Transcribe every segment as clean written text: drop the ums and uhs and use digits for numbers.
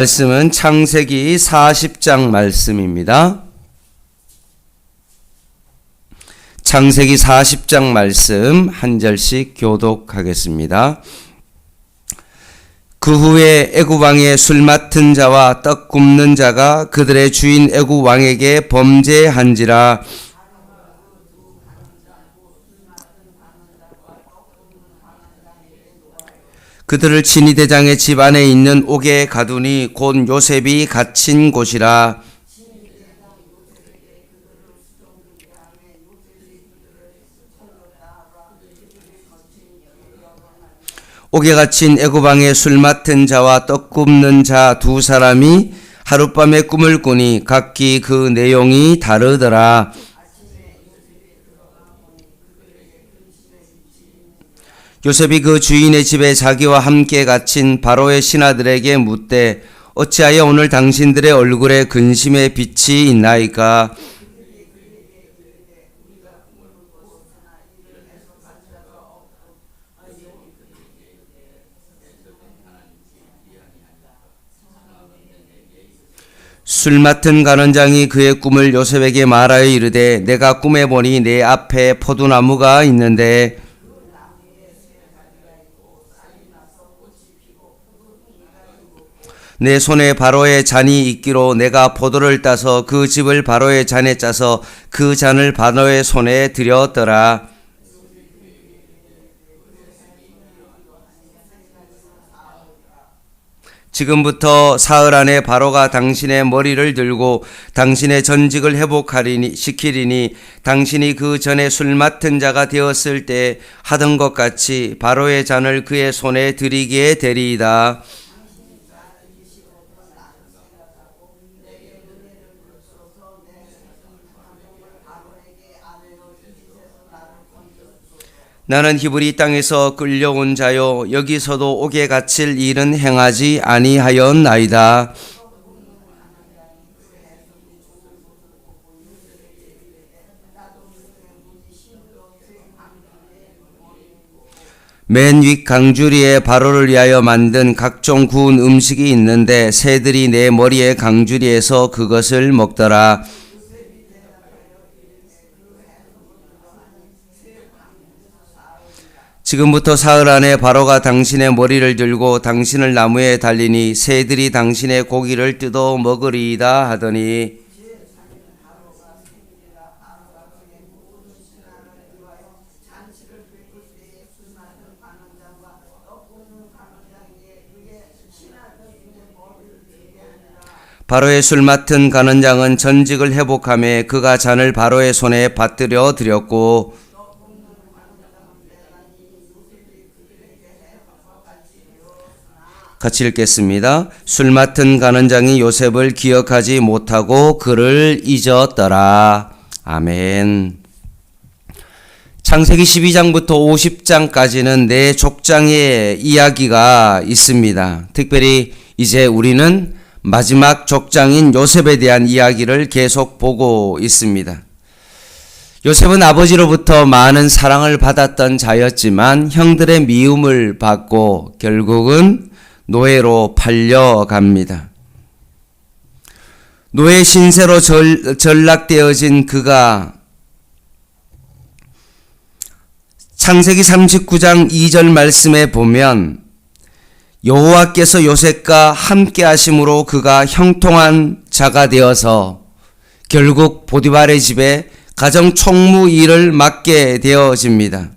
말씀은 창세기 40장 말씀입니다. 창세기 40장 말씀 한 절씩 교독하겠습니다. 그 후에 애굽 왕의 술 맡은 자와 떡 굽는 자가 그들의 주인 애굽 왕에게 범죄한지라. 그들을 친히 대장의 집 안에 있는 옥에 가두니 곧 요셉이 갇힌 곳이라. 옥에 갇힌 애굽 왕의 술 맡은 자와 떡 굽는 자 두 사람이 하룻밤에 꿈을 꾸니 각기 그 내용이 다르더라. 요셉이 그 주인의 집에 자기와 함께 갇힌 바로의 신하들에게 묻되 어찌하여 오늘 당신들의 얼굴에 근심의 빛이 있나이까? 술 맡은 간원장이 그의 꿈을 요셉에게 말하여 이르되 내가 꿈에 보니 내 앞에 포도나무가 있는데 내 손에 바로의 잔이 있기로 내가 포도를 따서 그 즙을 바로의 잔에 짜서 그 잔을 바로의 손에 드렸더라. 지금부터 사흘 안에 바로가 당신의 머리를 들고 당신의 전직을 시키리니 당신이 그 전에 술 맡은 자가 되었을 때 하던 것 같이 바로의 잔을 그의 손에 드리게 되리이다. 나는 히브리 땅에서 끌려온 자요 여기서도 옥에 갇힐 일은 행하지 아니하였나이다. 맨 윗 강주리에 바로를 위하여 만든 각종 구운 음식이 있는데 새들이 내 머리의 강주리에서 그것을 먹더라. 지금부터 사흘 안에 바로가 당신의 머리를 들고 당신을 나무에 달리니 새들이 당신의 고기를 뜯어 먹으리이다 하더니 바로의 술 맡은 간원장은 전직을 회복하며 그가 잔을 바로의 손에 받들여 드렸고 같이 읽겠습니다. 술 맡은 간원장이 요셉을 기억하지 못하고 그를 잊었더라. 아멘. 창세기 12장부터 50장까지는 네 족장의 이야기가 있습니다. 특별히 이제 우리는 마지막 족장인 요셉에 대한 이야기를 계속 보고 있습니다. 요셉은 아버지로부터 많은 사랑을 받았던 자였지만 형들의 미움을 받고 결국은 노예로 팔려갑니다. 노예 신세로 전락되어진 그가 창세기 39장 2절 말씀에 보면 여호와께서 요셉과 함께 하심으로 그가 형통한 자가 되어서 결국 보디발의 집에 가정 총무 일을 맡게 되어집니다.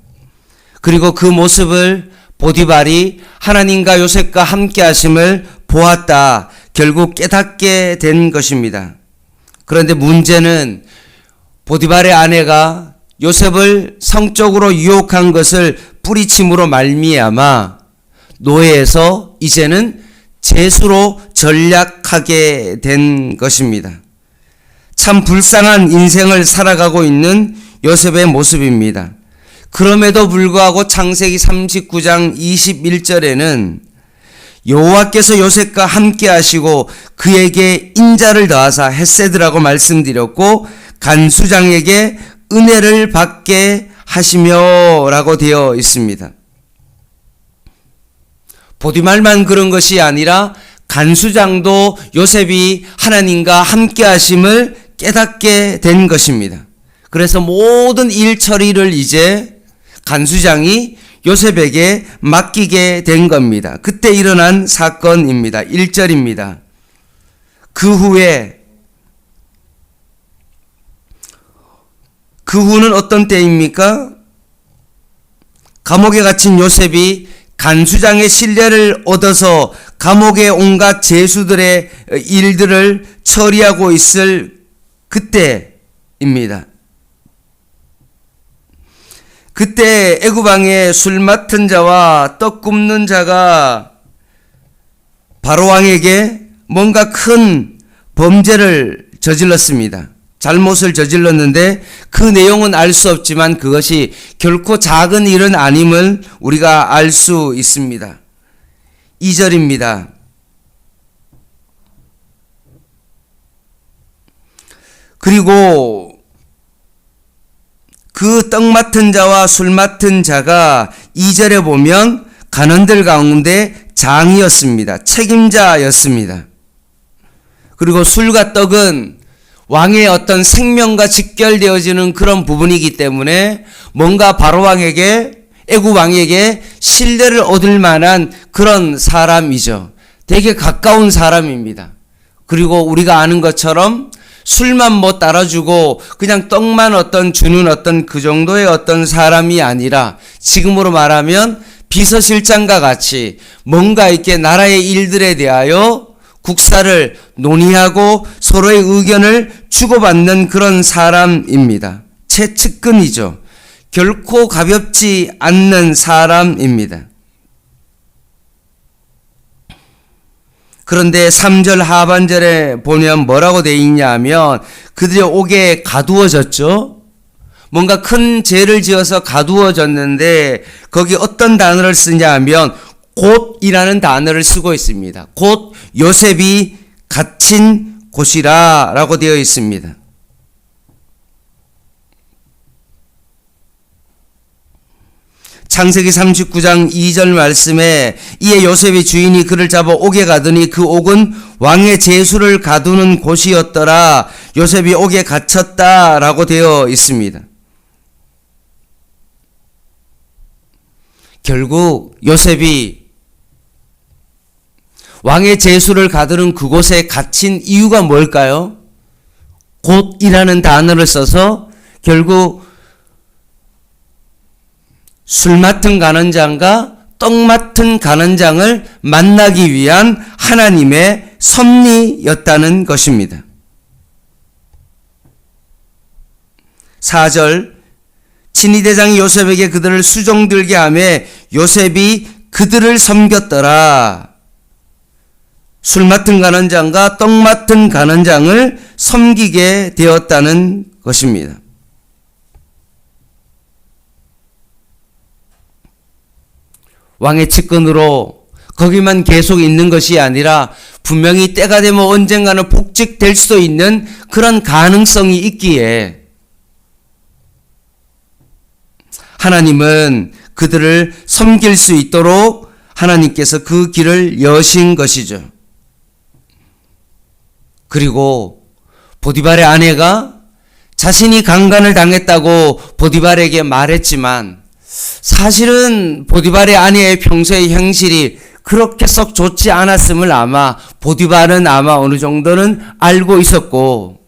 그리고 그 모습을 보디발이 하나님과 요셉과 함께 하심을 보았다. 결국 깨닫게 된 것입니다. 그런데 문제는 보디발의 아내가 요셉을 성적으로 유혹한 것을 뿌리침으로 말미암아 노예에서 이제는 제수로 전락하게 된 것입니다. 참 불쌍한 인생을 살아가고 있는 요셉의 모습입니다. 그럼에도 불구하고 창세기 39장 21절에는 여호와께서 요셉과 함께 하시고 그에게 인자를 더하사 헷세드라고 말씀드렸고 간수장에게 은혜를 받게 하시며 라고 되어 있습니다. 보디말만 그런 것이 아니라 간수장도 요셉이 하나님과 함께 하심을 깨닫게 된 것입니다. 그래서 모든 일 처리를 이제 간수장이 요셉에게 맡기게 된 겁니다. 그때 일어난 사건입니다. 1절입니다. 그 후는 어떤 때입니까? 감옥에 갇힌 요셉이 간수장의 신뢰를 얻어서 감옥의 온갖 죄수들의 일들을 처리하고 있을 그때입니다. 그때 애굽왕의 술 맡은 자와 떡 굽는 자가 바로왕에게 뭔가 큰 범죄를 저질렀습니다. 잘못을 저질렀는데 그 내용은 알 수 없지만 그것이 결코 작은 일은 아님을 우리가 알 수 있습니다. 2절입니다. 그리고 그 떡 맡은 자와 술 맡은 자가 2절에 보면 간원들 가운데 장이었습니다. 책임자였습니다. 그리고 술과 떡은 왕의 어떤 생명과 직결되어지는 그런 부분이기 때문에 뭔가 바로왕에게 애굽왕에게 신뢰를 얻을 만한 그런 사람이죠. 되게 가까운 사람입니다. 그리고 우리가 아는 것처럼 술만 뭐 따라주고 그냥 떡만 주는 그 정도의 어떤 사람이 아니라 지금으로 말하면 비서실장과 같이 뭔가 이렇게 나라의 일들에 대하여 국사를 논의하고 서로의 의견을 주고받는 그런 사람입니다. 최측근이죠. 결코 가볍지 않는 사람입니다. 그런데 3절 하반절에 보면 뭐라고 되어 있냐 하면 그들의 옥에 가두어졌죠. 뭔가 큰 죄를 지어서 가두어졌는데 거기 어떤 단어를 쓰냐 하면 곧이라는 단어를 쓰고 있습니다. 곧 요셉이 갇힌 곳이라 라고 되어 있습니다. 창세기 39장 2절 말씀에 이에 요셉의 주인이 그를 잡아 옥에 가더니 그 옥은 왕의 제수를 가두는 곳이었더라. 요셉이 옥에 갇혔다 라고 되어 있습니다. 결국 요셉이 왕의 제수를 가두는 그곳에 갇힌 이유가 뭘까요? 곧이라는 단어를 써서 결국 술 맡은 간원장과 떡 맡은 간원장을 만나기 위한 하나님의 섭리였다는 것입니다. 4절 친위대장이 요셉에게 그들을 수종들게 하며 요셉이 그들을 섬겼더라. 술 맡은 간원장과 떡 맡은 간원장을 섬기게 되었다는 것입니다. 왕의 측근으로 거기만 계속 있는 것이 아니라 분명히 때가 되면 언젠가는 복직될 수도 있는 그런 가능성이 있기에 하나님은 그들을 섬길 수 있도록 하나님께서 그 길을 여신 것이죠. 그리고 보디발의 아내가 자신이 강간을 당했다고 보디발에게 말했지만 사실은 보디발의 아내의 평소의 행실이 그렇게 썩 좋지 않았음을 아마 보디발은 아마 어느 정도는 알고 있었고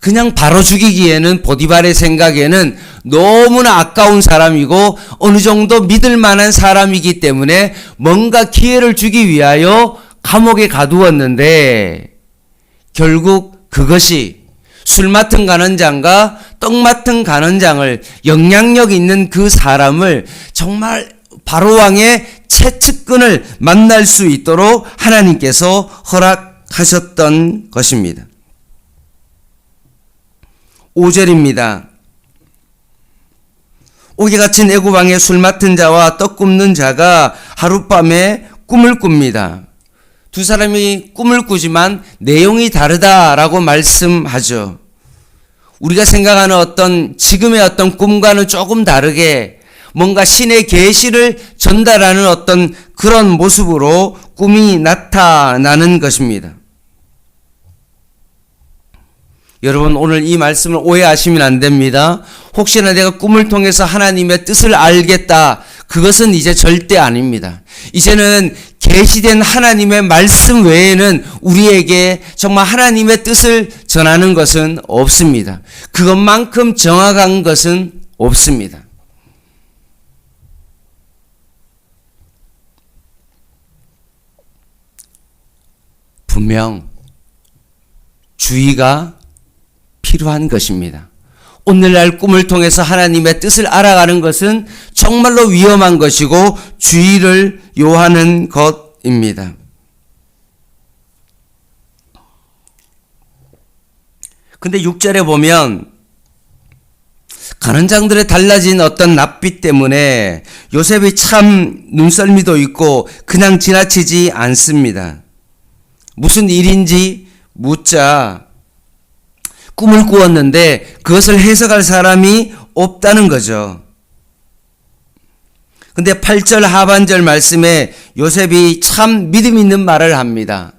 그냥 바로 죽이기에는 보디발의 생각에는 너무나 아까운 사람이고 어느 정도 믿을 만한 사람이기 때문에 뭔가 기회를 주기 위하여 감옥에 가두었는데 결국 그것이 술 맡은 간원장과 떡 맡은 간원장을 영향력 있는 그 사람을 정말 바로왕의 최측근을 만날 수 있도록 하나님께서 허락하셨던 것입니다. 5절입니다. 옥에 갇힌 애굽왕의 술 맡은 자와 떡 굽는 자가 하룻밤에 꿈을 꿉니다. 두 사람이 꿈을 꾸지만 내용이 다르다라고 말씀하죠. 우리가 생각하는 지금의 어떤 꿈과는 조금 다르게 뭔가 신의 계시를 전달하는 어떤 그런 모습으로 꿈이 나타나는 것입니다. 여러분, 오늘 이 말씀을 오해하시면 안 됩니다. 혹시나 내가 꿈을 통해서 하나님의 뜻을 알겠다, 그것은 이제 절대 아닙니다. 이제는 계시된 하나님의 말씀 외에는 우리에게 정말 하나님의 뜻을 전하는 것은 없습니다. 그것만큼 정확한 것은 없습니다. 분명 주의가 필요한 것입니다. 오늘날 꿈을 통해서 하나님의 뜻을 알아가는 것은 정말로 위험한 것이고 주의를 요하는 것입니다. 근데 6절에 보면 가는장들의 달라진 어떤 낯빛 때문에 요셉이 참 눈썰미도 있고 그냥 지나치지 않습니다. 무슨 일인지 묻자 꿈을 꾸었는데 그것을 해석할 사람이 없다는 거죠. 근데 8절 하반절 말씀에 요셉이 참 믿음 있는 말을 합니다.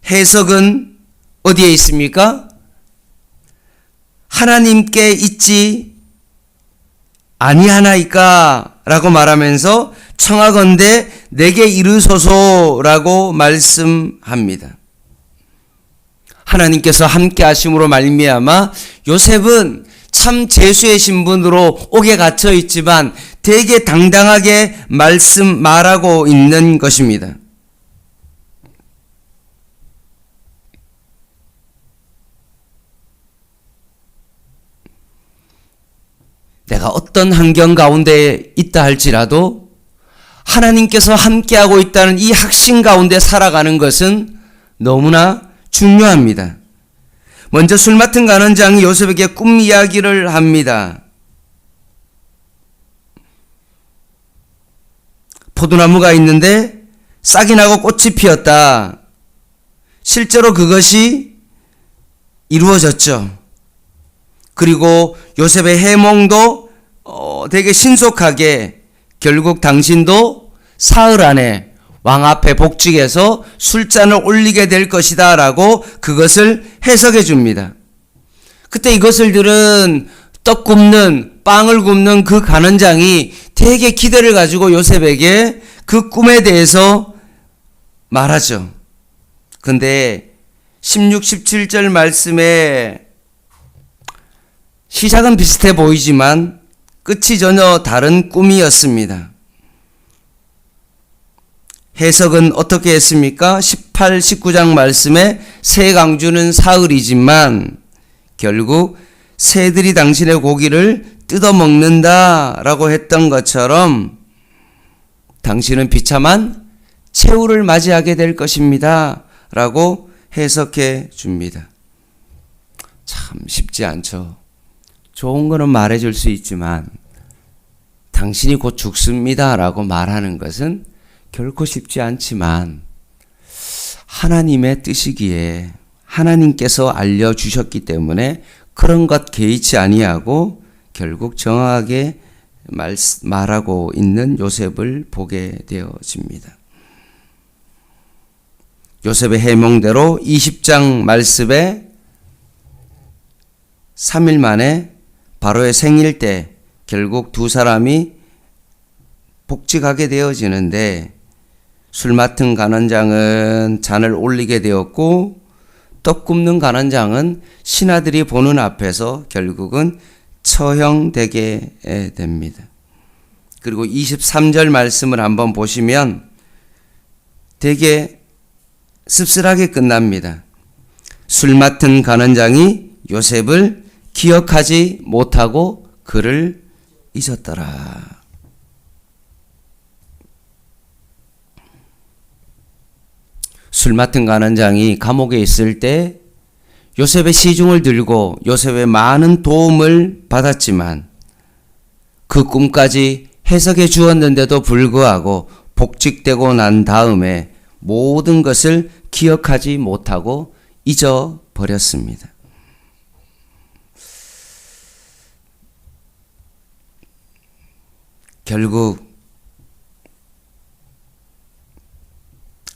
해석은 어디에 있습니까? 하나님께 있지 아니하나이까 라고 말하면서 청하건대 내게 이르소서라고 말씀합니다. 하나님께서 함께 하심으로 말미암아 요셉은 참 재수의 신분으로 옥에 갇혀 있지만 되게 당당하게 말하고 있는 것입니다. 내가 어떤 환경 가운데 있다 할지라도 하나님께서 함께하고 있다는 이 확신 가운데 살아가는 것은 너무나 중요합니다. 먼저 술 맡은 간원장이 요셉에게 꿈 이야기를 합니다. 포도나무가 있는데 싹이 나고 꽃이 피었다. 실제로 그것이 이루어졌죠. 그리고 요셉의 해몽도 되게 신속하게 결국 당신도 사흘 안에 왕 앞에 복직해서 술잔을 올리게 될 것이다 라고 그것을 해석해 줍니다. 그때 이것을 들은 떡 굽는 빵을 굽는 그 간원장이 되게 기대를 가지고 요셉에게 그 꿈에 대해서 말하죠. 근데 16, 17절 말씀에 시작은 비슷해 보이지만 끝이 전혀 다른 꿈이었습니다. 해석은 어떻게 했습니까? 18, 19장 말씀에 새 강주는 사흘이지만 결국 새들이 당신의 고기를 뜯어먹는다 라고 했던 것처럼 당신은 비참한 최후를 맞이하게 될 것입니다 라고 해석해 줍니다. 참 쉽지 않죠. 좋은 거는 말해줄 수 있지만 당신이 곧 죽습니다 라고 말하는 것은 결코 쉽지 않지만 하나님의 뜻이기에 하나님께서 알려주셨기 때문에 그런 것 개의치 아니하고 결국 정확하게 말하고 있는 요셉을 보게 되어집니다. 요셉의 해몽대로 20장 말씀에 3일 만에 바로의 생일 때 결국 두 사람이 복직하게 되어지는데 술 맡은 간원장은 잔을 올리게 되었고 떡 굽는 간원장은 신하들이 보는 앞에서 결국은 처형되게 됩니다. 그리고 23절 말씀을 한번 보시면 되게 씁쓸하게 끝납니다. 술 맡은 간원장이 요셉을 기억하지 못하고 그를 잊었더라. 술 맡은 간원장이 감옥에 있을 때 요셉의 시중을 들고 요셉의 많은 도움을 받았지만 그 꿈까지 해석해 주었는데도 불구하고 복직되고 난 다음에 모든 것을 기억하지 못하고 잊어버렸습니다. 결국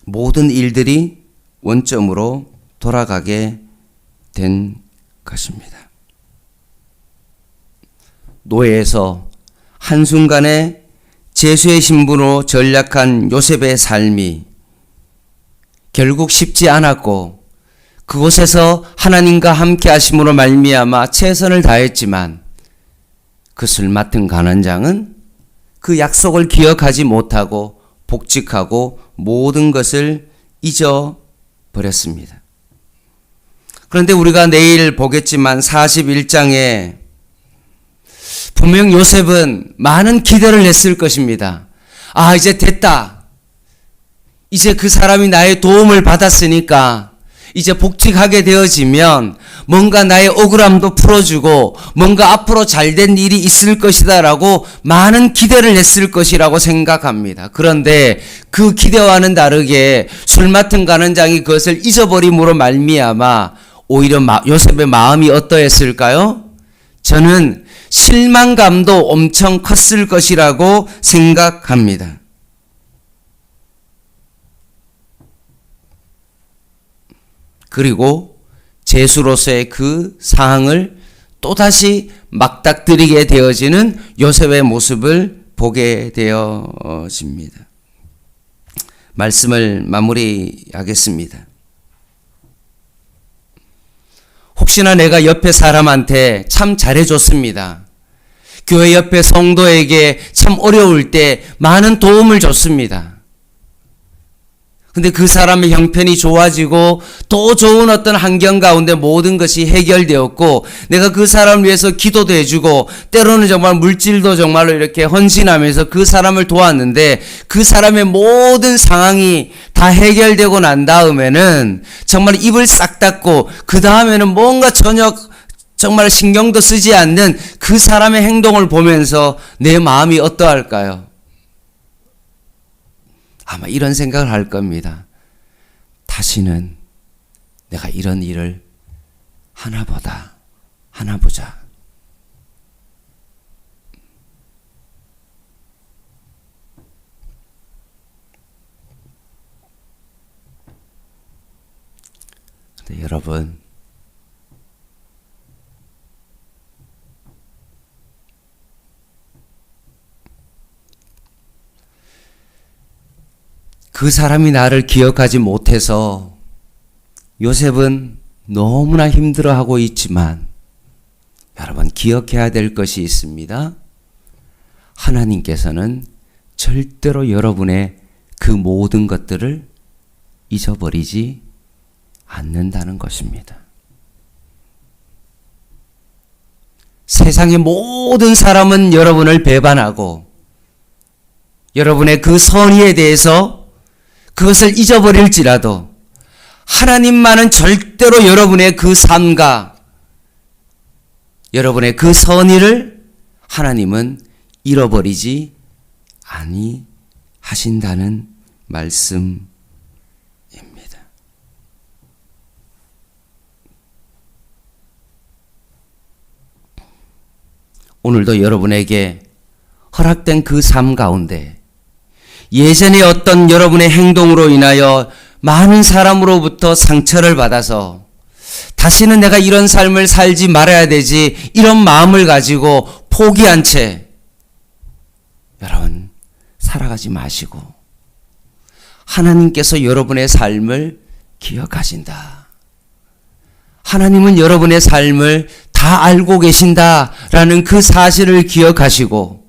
모든 일들이 원점으로 돌아가게 된 것입니다. 노예에서 한순간에 제수의 신분으로 전락한 요셉의 삶이 결국 쉽지 않았고, 그곳에서 하나님과 함께 하심으로 말미암아 최선을 다했지만, 그 술 맡은 가난장은 그 약속을 기억하지 못하고 복직하고 모든 것을 잊어버렸습니다. 그런데 우리가 내일 보겠지만 41장에 분명 요셉은 많은 기대를 했을 것입니다. 아, 이제 됐다. 이제 그 사람이 나의 도움을 받았으니까 이제 복직하게 되어지면 뭔가 나의 억울함도 풀어주고 뭔가 앞으로 잘된 일이 있을 것이다 라고 많은 기대를 했을 것이라고 생각합니다. 그런데 그 기대와는 다르게 술 맡은 가난장이 그것을 잊어버림으로 말미암아 오히려 요셉의 마음이 어떠했을까요? 저는 실망감도 엄청 컸을 것이라고 생각합니다. 그리고 제수로서의 그 상황을 또다시 막닥뜨리게 되어지는 요셉의 모습을 보게 되어집니다. 말씀을 마무리하겠습니다. 혹시나 내가 옆에 사람한테 참 잘해줬습니다. 교회 옆에 성도에게 참 어려울 때 많은 도움을 줬습니다. 근데 그 사람의 형편이 좋아지고 더 좋은 어떤 환경 가운데 모든 것이 해결되었고, 내가 그 사람을 위해서 기도도 해주고 때로는 정말 물질도 정말로 이렇게 헌신하면서 그 사람을 도왔는데, 그 사람의 모든 상황이 다 해결되고 난 다음에는 정말 입을 싹 닫고 그 다음에는 뭔가 전혀 정말 신경도 쓰지 않는 그 사람의 행동을 보면서 내 마음이 어떠할까요? 아마 이런 생각을 할 겁니다. 다시는 내가 이런 일을 하나 보자. 근데 여러분, 그 사람이 나를 기억하지 못해서 요셉은 너무나 힘들어하고 있지만, 여러분 기억해야 될 것이 있습니다. 하나님께서는 절대로 여러분의 그 모든 것들을 잊어버리지 않는다는 것입니다. 세상의 모든 사람은 여러분을 배반하고 여러분의 그 선의에 대해서 그것을 잊어버릴지라도 하나님만은 절대로 여러분의 그 삶과 여러분의 그 선의를 하나님은 잃어버리지 아니하신다는 말씀입니다. 오늘도 여러분에게 허락된 그 삶 가운데 예전에 어떤 여러분의 행동으로 인하여 많은 사람으로부터 상처를 받아서 다시는 내가 이런 삶을 살지 말아야 되지, 이런 마음을 가지고 포기한 채 여러분 살아가지 마시고 하나님께서 여러분의 삶을 기억하신다. 하나님은 여러분의 삶을 다 알고 계신다라는 그 사실을 기억하시고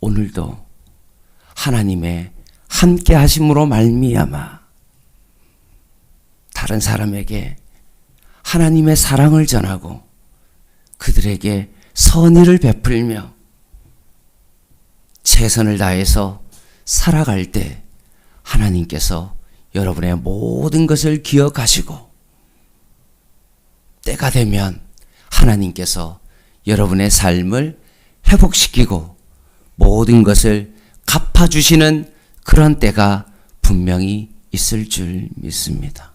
오늘도 하나님의 함께 하심으로 말미암아 다른 사람에게 하나님의 사랑을 전하고 그들에게 선의를 베풀며 최선을 다해서 살아갈 때 하나님께서 여러분의 모든 것을 기억하시고 때가 되면 하나님께서 여러분의 삶을 회복시키고 모든 것을 갚아주시는 그런 때가 분명히 있을 줄 믿습니다.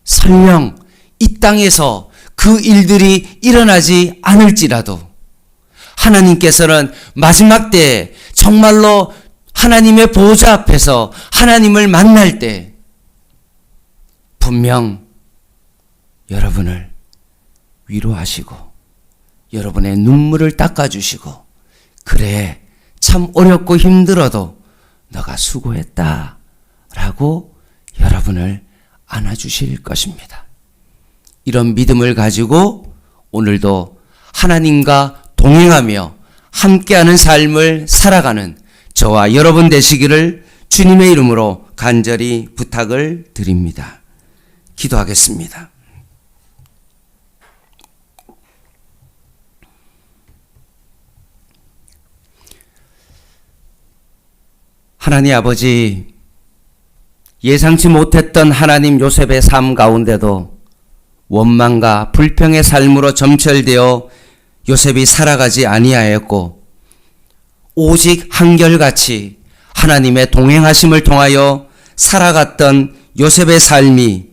설령 이 땅에서 그 일들이 일어나지 않을지라도 하나님께서는 마지막 때에 정말로 하나님의 보좌 앞에서 하나님을 만날 때 분명 여러분을 위로하시고 여러분의 눈물을 닦아주시고, 그래 참 어렵고 힘들어도 너가 수고했다 라고 여러분을 안아주실 것입니다. 이런 믿음을 가지고 오늘도 하나님과 동행하며 함께하는 삶을 살아가는 저와 여러분 되시기를 주님의 이름으로 간절히 부탁을 드립니다. 기도하겠습니다. 하나님 아버지, 예상치 못했던 하나님 요셉의 삶 가운데도 원망과 불평의 삶으로 점철되어 요셉이 살아가지 아니하였고, 오직 한결같이 하나님의 동행하심을 통하여 살아갔던 요셉의 삶이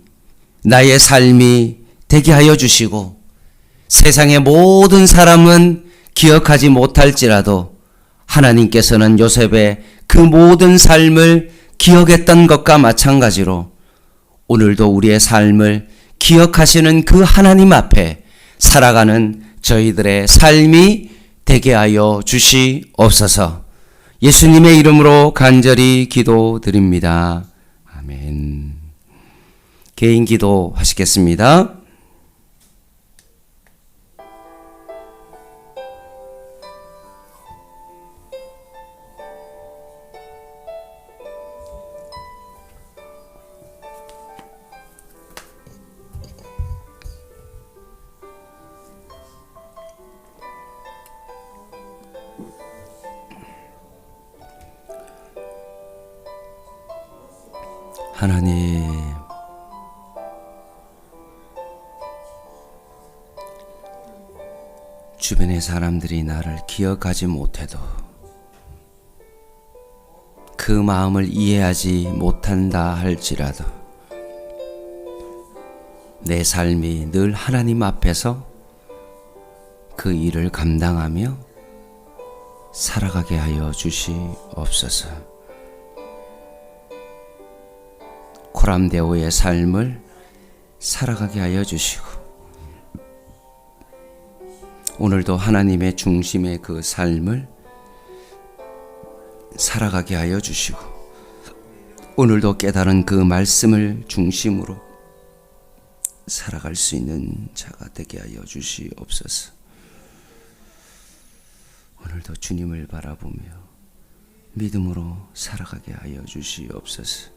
나의 삶이 되게 하여 주시고, 세상의 모든 사람은 기억하지 못할지라도 하나님께서는 요셉의 그 모든 삶을 기억했던 것과 마찬가지로 오늘도 우리의 삶을 기억하시는 그 하나님 앞에 살아가는 저희들의 삶이 되게 하여 주시옵소서. 예수님의 이름으로 간절히 기도드립니다. 아멘. 개인 기도 하시겠습니다. 하나님, 주변의 사람들이 나를 기억하지 못해도, 그 마음을 이해하지 못한다 할지라도 내 삶이 늘 하나님 앞에서 그 일을 감당하며 살아가게 하여 주시옵소서. 코람데오의 삶을 살아가게 하여 주시고, 오늘도 하나님의 중심의 그 삶을 살아가게 하여 주시고, 오늘도 깨달은 그 말씀을 중심으로 살아갈 수 있는 자가 되게 하여 주시옵소서. 오늘도 주님을 바라보며 믿음으로 살아가게 하여 주시옵소서.